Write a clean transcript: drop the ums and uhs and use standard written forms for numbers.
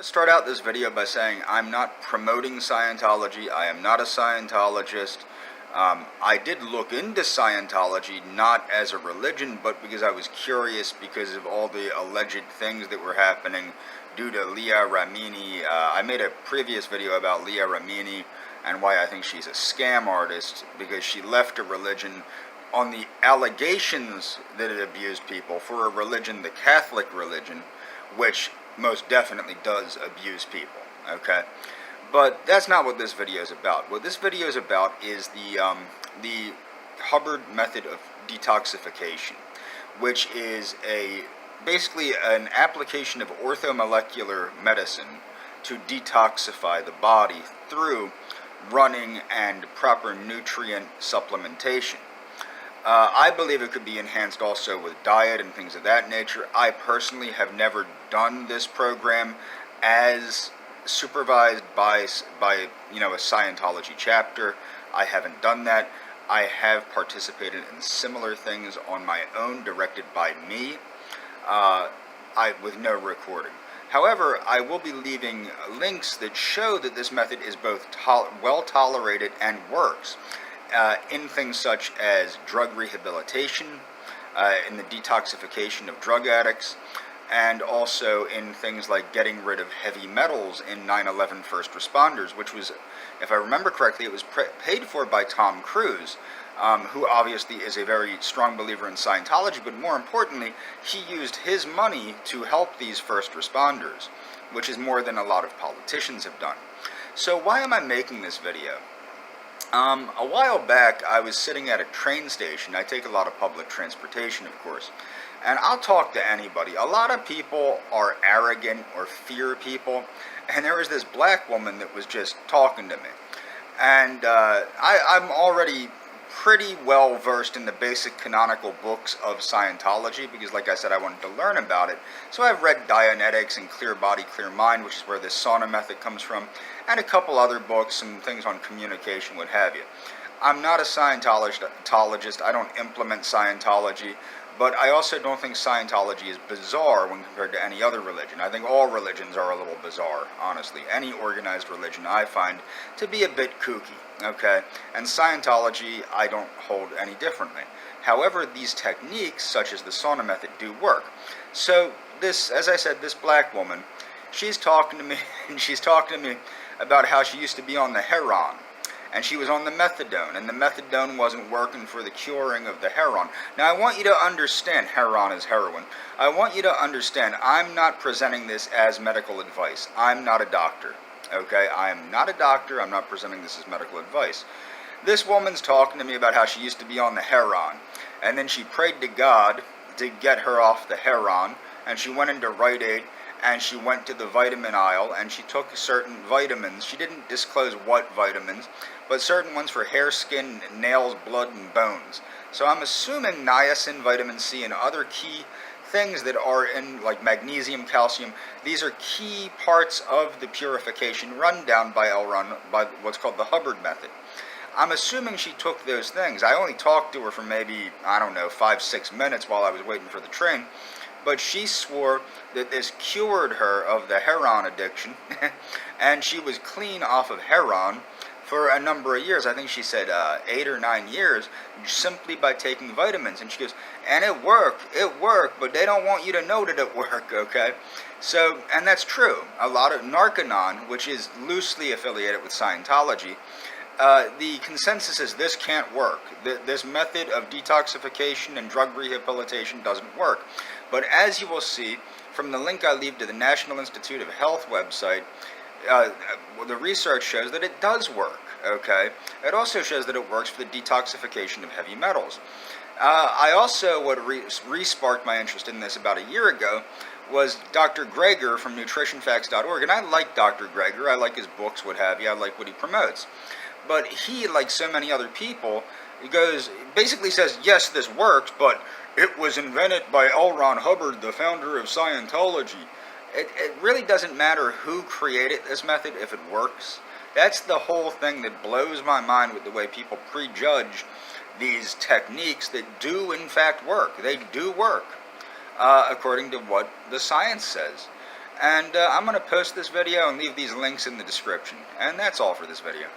Start out this video by saying I'm not promoting Scientology. I am not a Scientologist. I did look into Scientology not as a religion, but because I was curious because of all the alleged things that were happening due to Leah Remini. I made a previous video about Leah Remini and why I think she's a scam artist, because she left a religion on the allegations that it abused people for a religion, the Catholic religion, which most definitely does abuse people, okay? But that's not what this video is about. What this video is about is the Hubbard Method of Detoxification, which is basically an application of orthomolecular medicine to detoxify the body through running and proper nutrient supplementation. I believe it could be enhanced also with diet and things of that nature. I personally have never done this program as supervised by a Scientology chapter. I haven't done that. I have participated in similar things on my own, directed by me, with no recording. However, I will be leaving links that show that this method is both well tolerated and works. In things such as drug rehabilitation, in the detoxification of drug addicts, and also in things like getting rid of heavy metals in 9/11 first responders, which was, if I remember correctly, it was paid for by Tom Cruise, who obviously is a very strong believer in Scientology, but more importantly, he used his money to help these first responders, which is more than a lot of politicians have done. So why am I making this video? A while back, I was sitting at a train station. I take a lot of public transportation, of course, and I'll talk to anybody. A lot of people are arrogant or fear people, and there was this black woman that was just talking to me. And I'm already pretty well versed in the basic canonical books of Scientology, because like I said, I wanted to learn about it. So I've read Dianetics and Clear Body, Clear Mind, which is where this sauna method comes from, and a couple other books, some things on communication, what have you. I'm not a Scientologist. I don't implement Scientology, but I also don't think Scientology is bizarre when compared to any other religion. I think all religions are a little bizarre, honestly. Any organized religion I find to be a bit kooky, okay? And Scientology, I don't hold any differently. However, these techniques, such as the sauna method, do work. So this, as I said, this black woman, she's talking to me, and she's talking to me about how she used to be on the heroin, and she was on the methadone, and the methadone wasn't working for the curing of the heroin. Now, I want you to understand, heroin is heroin. I want you to understand, I'm not presenting this as medical advice. I'm not a doctor, okay? I am not a doctor. I'm not presenting this as medical advice. This woman's talking to me about how she used to be on the heroin, and then she prayed to God to get her off the heroin, and she went into Rite Aid, and she went to the vitamin aisle, and she took certain vitamins. She didn't disclose what vitamins, but certain ones for hair, skin, nails, blood, and bones. So I'm assuming niacin, vitamin C, and other key things that are in, like magnesium, calcium, these are key parts of the purification rundown by what's called the Hubbard Method. I'm assuming she took those things. I only talked to her for maybe, 5-6 minutes while I was waiting for the train. But she swore that this cured her of the heroin addiction, and she was clean off of heroin for a number of years. I think she said 8 or 9 years, simply by taking vitamins. And she goes, and it worked, but they don't want you to know that it worked, okay? So, and that's true. A lot of Narconon, which is loosely affiliated with Scientology, the consensus is this can't work. This method of detoxification and drug rehabilitation doesn't work. But as you will see from the link I leave to the National Institute of Health website, the research shows that it does work, okay? It also shows that it works for the detoxification of heavy metals. I also, what re-sparked my interest in this about a year ago, was Dr. Greger from nutritionfacts.org, and I like Dr. Greger. I like his books, what have you. I like what he promotes. But he, like so many other people, basically says, yes, this works, but it was invented by L. Ron Hubbard, the founder of Scientology. It really doesn't matter who created this method if it works. That's the whole thing that blows my mind with the way people prejudge these techniques that do in fact work. They do work, according to what the science says. And I'm going to post this video and leave these links in the description. And that's all for this video.